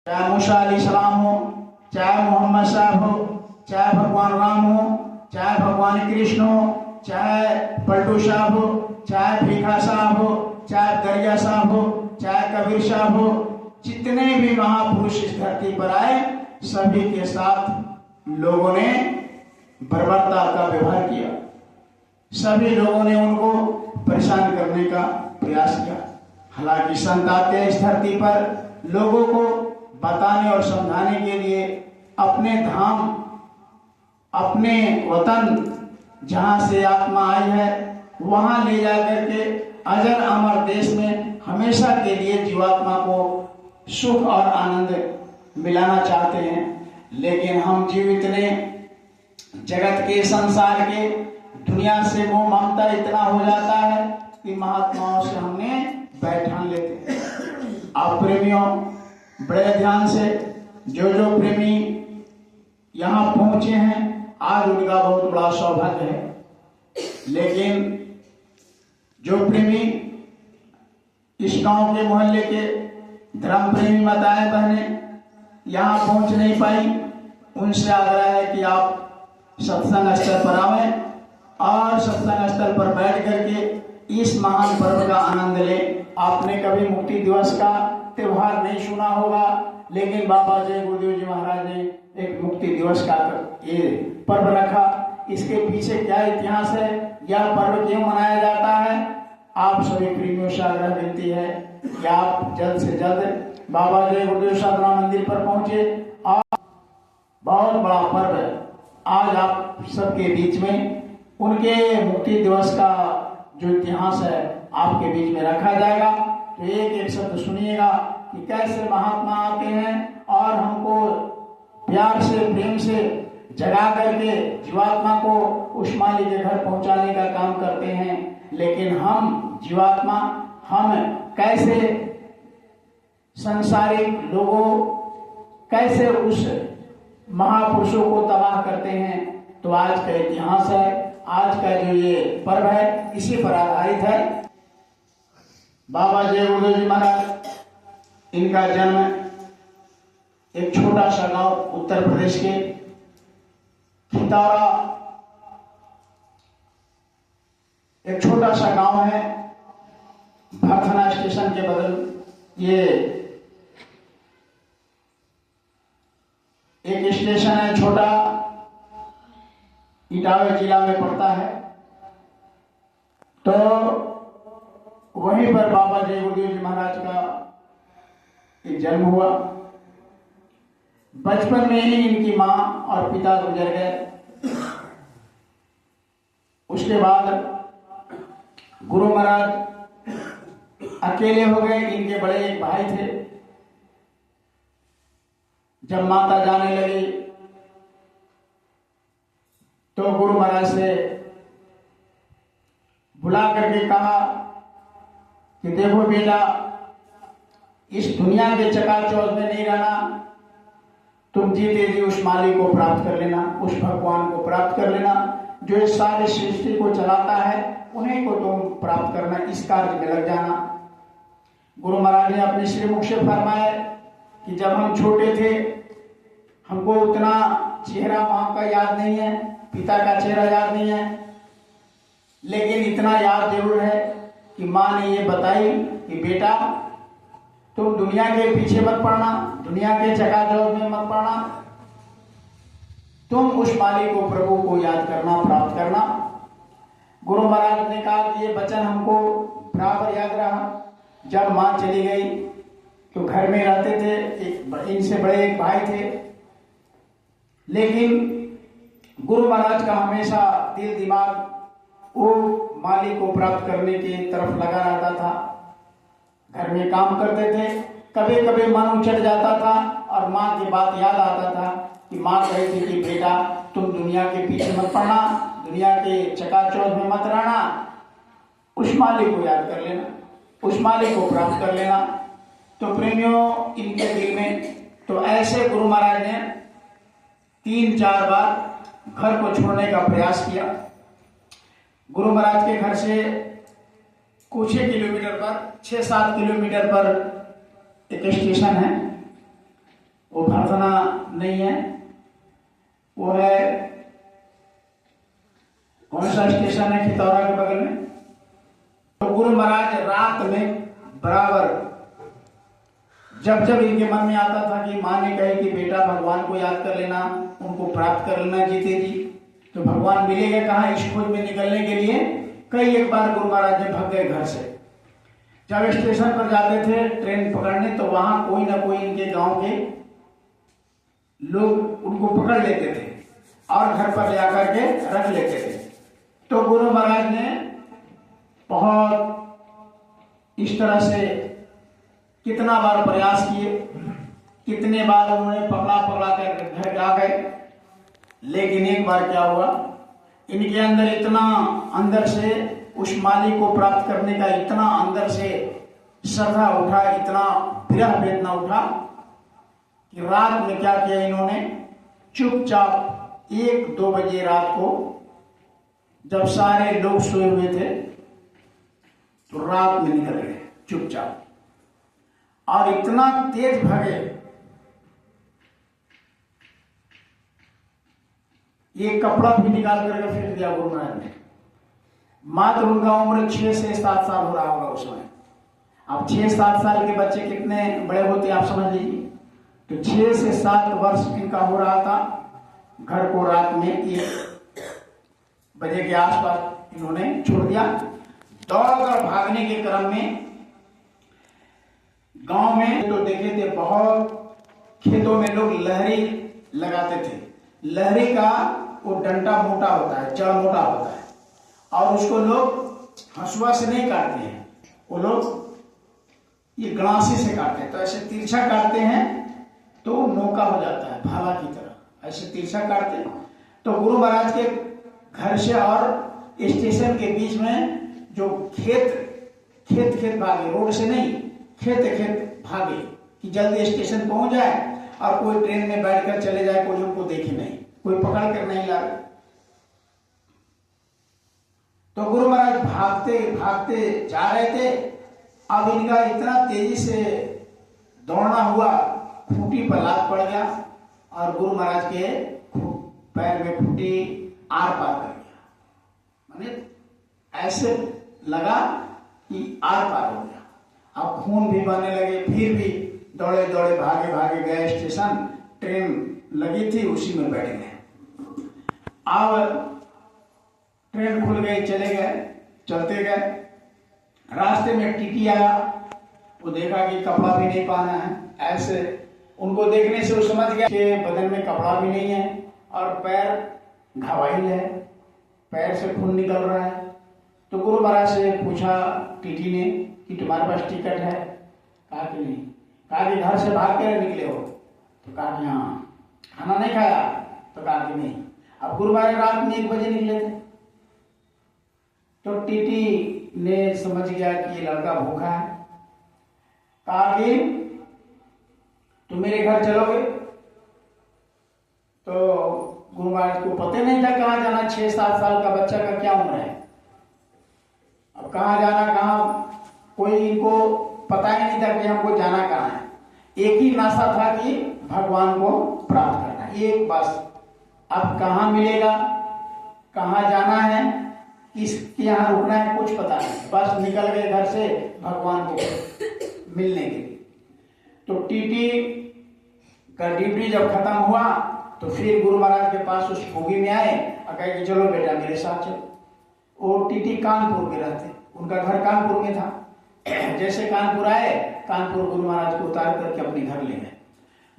चाहे मूसा अलैहिस्सलाम हो, चाहे मोहम्मद साहब हो, चाहे भगवान राम हो, चाहे भगवान कृष्ण हो, चाहे पलटू साहब हो, चाहे भीखा साहब हो, चाहे दरिया साहब हो, चाहे कबीर साहब हो, जितने भी महापुरुष इस धरती पर आए सभी के साथ लोगों ने बर्बरता का व्यवहार किया। सभी लोगों ने उनको परेशान करने का प्रयास किया। हालांकि संत आते हैं इस धरती पर लोगों को बताने और समझाने के लिए, अपने धाम, अपने वतन जहां से आत्मा आई है वहां ले जाकर के अजर अमर देश में हमेशा के लिए जीवात्मा को सुख और आनंद मिलाना चाहते हैं। लेकिन हम जीव इतने जगत के, संसार के, दुनिया से मोह ममता इतना हो जाता है कि महात्माओं से हमने बैठान लेते हैं। आप प्रेमियों बड़े ध्यान से, जो जो प्रेमी यहाँ पहुंचे हैं आज उनका बहुत बड़ा सौभाग्य है। लेकिन जो प्रेमी इस गांव के, मोहल्ले के धर्म प्रेमी माताएं बहनें यहाँ पहुंच नहीं पाई, उनसे आग्रह है कि आप सत्संग स्थल पर आवें और सत्संग स्थल पर बैठ करके इस महान पर्व का आनंद लें। आपने कभी मुक्ति दिवस का त्योहार नहीं सुना होगा, लेकिन बाबा जय गुरुदेव जी महाराज ने एक मुक्ति दिवस का ये पर्व रखा। इसके पीछे क्या इतिहास है, यह पर्व क्यों मनाया जाता है, आप सभी प्रेमियों से आग्रह विनती है कि आप जल्द से जल्द बाबा जय गुरुदेव साधना मंदिर पर पहुंचे। और बहुत बड़ा पर्व है आज आप सबके बीच में, उनके मुक्ति दिवस का जो इतिहास है आपके बीच में रखा जाएगा। तो एक एक शब्द सुनिएगा कि कैसे महात्मा आते हैं और हमको प्यार से, प्रेम से जगा करके जीवात्मा को उस मालिक के घर पहुंचाने का काम करते हैं। लेकिन हम जीवात्मा, हम कैसे सांसारिक लोगों, कैसे उस महापुरुषों को तबाह करते हैं। तो आज का इतिहास है, आज का जो ये पर्व है इसी पर आधारित है। बाबा जय गुरुदेव जी महाराज, इनका जन्म एक छोटा सा गांव उत्तर प्रदेश के खितौरा, एक छोटा सा गांव है भरथना स्टेशन के बगल, ये एक स्टेशन है छोटा, इटावा जिला में पड़ता है। तो वहीं पर बाबा जय गुरुदेव जी महाराज का एक जन्म हुआ। बचपन में ही इनकी मां और पिता गुजर गए। उसके बाद गुरु महाराज अकेले हो गए। इनके बड़े एक भाई थे। जब माता जाने लगी तो गुरु महाराज से बुला करके कहा कि देखो बेटा, इस दुनिया के चकाचौंध में नहीं रहना, तुम जीते जी उस मालिक को प्राप्त कर लेना, उस भगवान को प्राप्त कर लेना जो इस सारे सृष्टि को चलाता है, उन्हीं को तुम प्राप्त करना, इस कार्य में लग जाना। गुरु महाराज ने अपने श्रीमुख से फरमाया कि जब हम छोटे थे हमको उतना चेहरा मां का याद नहीं है, पिता का चेहरा याद नहीं है, लेकिन इतना याद जरूर है कि मां ने ये बताई कि बेटा तुम दुनिया के पीछे मत पड़ना, दुनिया के चकाचौंध में मत पड़ना, तुम उस मालिक को, प्रभु को याद करना, प्राप्त करना। गुरु महाराज ने कहा कि ये वचन हमको बराबर याद रहा। जब मां चली गई तो घर में रहते थे, इनसे बड़े एक भाई थे, लेकिन गुरु महाराज का हमेशा दिल दिमाग वो मालिक को प्राप्त करने की तरफ लगा रहता था। घर में काम करते थे, कभी कभी मन उछट जाता था और माँ की बात याद आता था कि माँ कहती थी बेटा तुम दुनिया के पीछे मत पड़ना, दुनिया के चकाचौंध में मत रहना, उस मालिक को याद कर लेना, उस मालिक को प्राप्त कर लेना। तो प्रेमियों, इनके दिल में तो ऐसे गुरु महाराज ने 3-4 बार घर को छोड़ने का प्रयास किया। गुरु महाराज के घर से कुछ ही किलोमीटर पर, 6-7 किलोमीटर पर एक स्टेशन है। प्रार्थना नहीं है, वो है कौन सा स्टेशन है खितौरा के बगल में। तो गुरु महाराज रात में बराबर जब जब इनके मन में आता था कि माँ ने कहे कि बेटा भगवान को याद कर लेना, उनको प्राप्त कर लेना जीते जी, तो भगवान मिलेगा कहाँ, इस खोज में निकलने के लिए कई एक बार गुरु महाराज ने भाग गए घर से। जब स्टेशन पर जाते थे ट्रेन पकड़ने, तो वहां कोई ना कोई इनके गांव के लोग उनको पकड़ लेते थे और घर पर ले आकर के रख लेते थे। तो गुरु महाराज ने बहुत इस तरह से कितना बार प्रयास किए, कितने बार उन्होंने पकड़ा पकड़ा कर घर आ गए, लेकिन एक बार क्या हुआ, इनके अंदर इतना अंदर से उस मालिक को प्राप्त करने का इतना अंदर से श्रद्धा उठा, इतना विरह वेदना उठा कि रात में क्या किया इन्होंने, चुपचाप 1-2 बजे रात को जब सारे लोग सोए हुए थे तो रात में निकल गए चुपचाप, और इतना तेज भागे, ये कपड़ा भी निकाल करके फेंक दिया गुरु महाराज ने। मात्र उनका उम्र 6 से 7 साल हो रहा होगा उस समय। अब 6-7 साल के बच्चे कितने बड़े होते हैं आप समझ लीजिए। तो 6 से 7 वर्ष इनका हो रहा था। घर को रात में 1 बजे के आसपास इन्होंने छोड़ दिया। दौड़कर भागने के क्रम में गांव में तो देखे थे बहुत खेतों में लोग लहरी लगाते थे। लहरी का वो डंडा मोटा होता है, जड़ मोटा होता है, और उसको लोग हंसुआ से नहीं काटते हैं, वो लोग ये गणासी से काटते हैं। तो ऐसे तिरछा काटते हैं तो नौका हो जाता है, भाला की तरह ऐसे तिरछा काटते हैं। तो गुरु महाराज के घर से और स्टेशन के बीच में जो खेत भागे, रोड से नहीं, खेत भागे कि जल्दी स्टेशन पहुंच जाए और कोई ट्रेन में बैठकर चले जाए, कोई उनको देखे नहीं, कोई पकड़ कर नहीं लाए। तो गुरु महाराज भागते भागते जा रहे थे। अब इनका इतना तेजी से दौड़ना हुआ, खूंटी पर लात पड़ गया और गुरु महाराज के पैर में खूंटी आर पार कर गया। माने ऐसे लगा कि आर पार हो गया। अब खून भी बहने लगे, फिर भी दौड़े दौड़े भागे भागे गए स्टेशन। ट्रेन लगी थी, उसी में बैठ गए। अब ट्रेन खुल गई, चले गए, चलते गए। रास्ते में टीटी आया, वो देखा कि कपड़ा भी नहीं पहना है। ऐसे उनको देखने से वो समझ गया कि बदन में कपड़ा भी नहीं है और पैर घायल है, पैर से खून निकल रहा है। तो गुरु महाराज से पूछा टीटी ने कि तुम्हारे पास टिकट है? कहा कि नहीं। कहा कि घर से भाग कर निकले हो? तो कहा कि हाँ। खाना नहीं खाया? तो कहा कि नहीं। अब गुरु महाराज रात में 1 बजे निकले थे। तो टीटी ने समझ गया कि ये लड़का भूखा है। कहा कि तुम मेरे घर चलोगे? तो गुरु महाराज को पता नहीं था कहाँ जाना। 6-7 साल का बच्चा का क्या उम्र है, अब कहाँ जाना, कहाँ कोई इनको पता ही नहीं था कि हमको जाना कहाँ है। एक ही नासा था कि भगवान को प्राप्त करना, एक बस। अब कहाँ मिलेगा, कहाँ जाना है, किसके यहाँ रुकना है, कुछ पता नहीं। बस निकल गए घर से भगवान को मिलने के लिए। तो टीटी का ड्यूटी जब खत्म हुआ तो फिर गुरु महाराज के पास उस भोगी में आए और कहे कि चलो बेटा मेरे साथ चलो। वो टीटी कानपुर में रहते, उनका घर कानपुर में था। जैसे कानपुर आए, कानपुर गुरु महाराज को उतार करके अपने घर ले गए।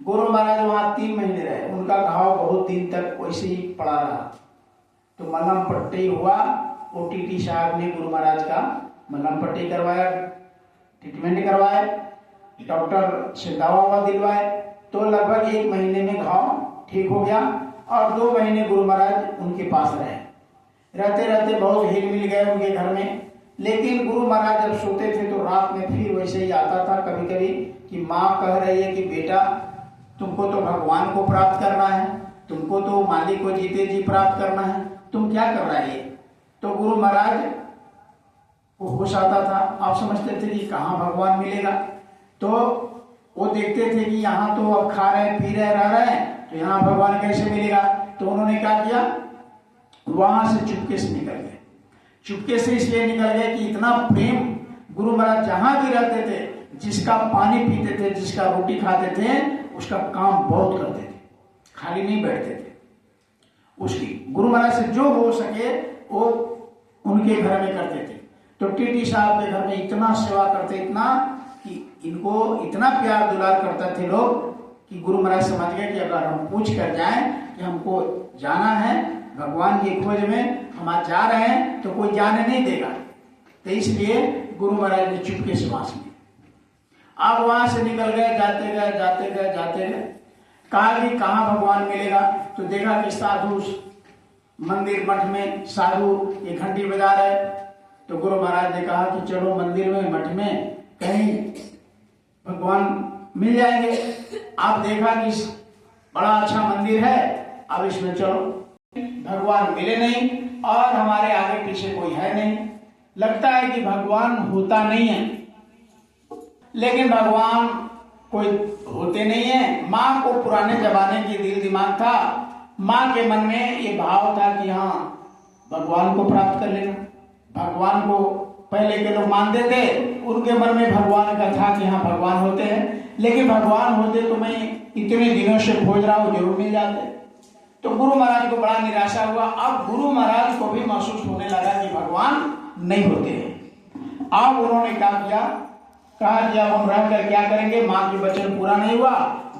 गुरु महाराज वहां 3 महीने रहे। उनका घाव बहुत दिन तक वैसे ही पड़ा रहा। तो मलहम पट्टी हुआ। वो टीटी साहब ने गुरु महाराज का मलहम पट्टी करवाया, ट्रीटमेंट करवाए, डॉक्टर से दवा दिलवाए। तो लगभग 1 महीने में घाव ठीक हो गया और 2 महीने गुरु महाराज उनके पास रहे। रहते रहते बहुत हिल मिल गए उनके घर में। लेकिन गुरु महाराज जब सोते थे तो रात में फिर वैसे ही आता था कभी कभी कि माँ कह रही है कि बेटा तुमको तो भगवान को प्राप्त करना है, तुमको तो मालिक को जीते जी प्राप्त करना है, तुम क्या कर रहा है? तो गुरु महाराज को होश आता था। आप समझते थे कि कहाँ भगवान मिलेगा। तो वो देखते थे कि यहाँ तो अब खा रहे पी रहे रह रहे हैं, तो यहाँ भगवान कैसे मिलेगा। तो उन्होंने क्या किया, वहां से चुपके से निकल गए। चुपके से इसलिए निकल गए कि इतना प्रेम गुरु महाराज जहां भी रहते थे, जिसका पानी पीते थे, जिसका रोटी खाते थे, उसका काम बहुत करते थे, खाली नहीं बैठते थे। उसकी गुरु महाराज से जो हो सके वो उनके घर में करते थे। तो टीटी साहब के घर में इतना सेवा करते, इतना कि इनको इतना प्यार दुलार करते थे लोग कि गुरु महाराज समझ गए कि अगर हम पूछ कर जाएं कि हमको जाना है भगवान की खोज में, हम आज जा रहे हैं, तो कोई जाने नहीं देगा। तो इसलिए गुरु महाराज ने चुपके से वहां से अब वहां से निकल गए, जाते गए जाते गए जाते गए, कहा कि कहाँ भगवान मिलेगा। तो देखा कि साधु मंदिर मठ में साधु ये घंटी बजा रहे। तो गुरु महाराज ने कहा कि चलो मंदिर में मठ में कहीं भगवान मिल जाएंगे। आप देखा कि बड़ा अच्छा मंदिर है, अब इसमें चलो। भगवान मिले नहीं और हमारे आगे पीछे कोई है नहीं। लगता है कि भगवान होता नहीं है, लेकिन भगवान कोई होते नहीं है। माँ को पुराने जमाने की दिल दिमाग था, माँ के मन में ये भाव था कि हाँ भगवान को प्राप्त कर लेना। भगवान को पहले के लोग मानते थे, उनके मन में भगवान का था कि हाँ भगवान होते हैं, लेकिन भगवान होते तो मैं इतने दिनों से खोज रहा हूँ, जरूर मिल जाते। तो गुरु महाराज को बड़ा निराशा हुआ। अब गुरु महाराज को भी महसूस होने लगा कि भगवान नहीं होते हैं। अब उन्होंने क्या किया, कहा कि अब हम रह कर क्या करेंगे, माँ की वचन पूरा नहीं हुआ,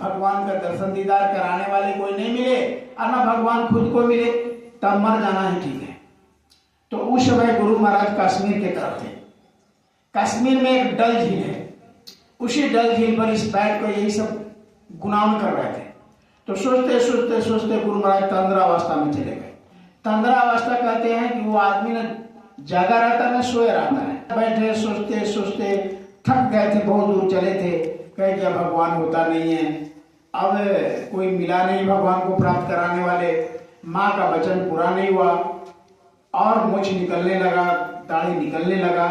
भगवान का दर्शन दीदार कराने वाले कोई नहीं मिले और न भगवान खुद को मिले, तब मर जाना ही ठीक है। तो उस समय गुरु महाराज कश्मीर के तरफ थे। कश्मीर में एक डल झील है, उसी डल झील पर इस बैठ कर यही सब गुनान कर रहे थे। तो सोचते सोचते सोचते गुरु महाराज तंद्रावस्था में चले गए। तंद्रावस्था कहते हैं कि वो आदमी न जागा रहता है न सोया रहता है। बैठे सोचते सोचते थक गए थे, बहुत दूर चले थे, कहे कि भगवान होता नहीं है, अब कोई मिला नहीं भगवान को प्राप्त कराने वाले, माँ का वचन पूरा नहीं हुआ और मूछ निकलने लगा, दाढ़ी निकलने लगा।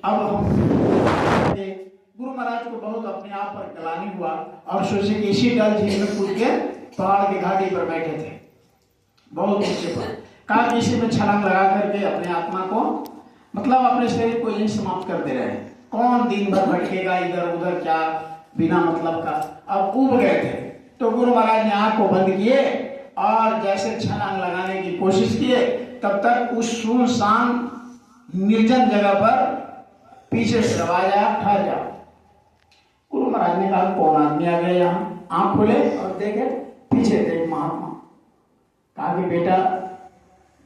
अब हम गुरु महाराज को बहुत अपने आप पर ग्लानि हुआ और सोचे कि इसी डल झील में कूद के पहाड़ की घाटी पर बैठे थे, बहुत ऊंचे पर। कहा कि इसी में छलांग लगा करके अपने आत्मा को, मतलब अपने शरीर को यही समाप्त कर दे रहे हैं। कौन दिन भर भटकेगा इधर उधर, क्या बिना मतलब का। अब उब गए थे। तो गुरु महाराज ने आंख को बंद किए और जैसे छलांग लगाने की कोशिश किए, तब तक उस सुनसान निर्जन जगह पर पीछे से आवाज आया, ठहर जाओ। गुरु महाराज ने कहा कौन आदमी आ गया यहाँ। आंख खोले और देखे पीछे थे एक महात्मा। कहा कि बेटा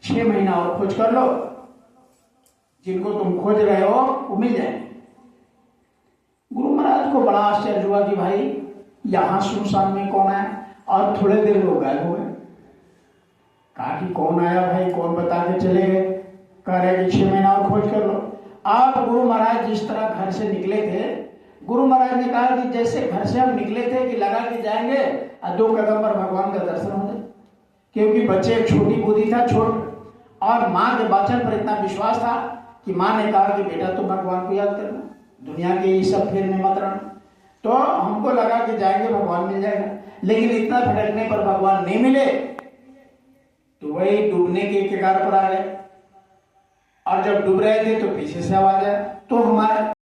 6 महीना और खोज कर लो, जिनको तुम खोज रहे हो वो मिल जाएंगे। गुरु महाराज को बड़ा आश्चर्य हुआ कि भाई यहाँ सुनसान में कौन आया, और थोड़े देर लोग गायब हो गए। कहा कि कौन आया भाई, कौन बता के चले गए। कह रहे कि 6 महीना और खोज कर लो। अब गुरु महाराज जिस तरह घर से निकले थे, गुरु महाराज ने कहा कि जैसे घर से हम निकले थे कि लगा के जाएंगे और 2 कदम पर भगवान का दर्शन हो जाए, क्योंकि बच्चे छोटी बुद्धि था, छोट, और माँ के वचन पर इतना विश्वास था कि माँ ने कहा कि बेटा तुम भगवान को याद करना, दुनिया के ये सब फेर में मत रहना। तो हमको लगा कि जाएंगे भगवान मिल जाएगा, लेकिन इतना भटकने पर भगवान नहीं मिले। तो वही डूबने के किनारे पर आ गए, और जब डूब रहे थे तो पीछे से आवाज आया। तो हमारे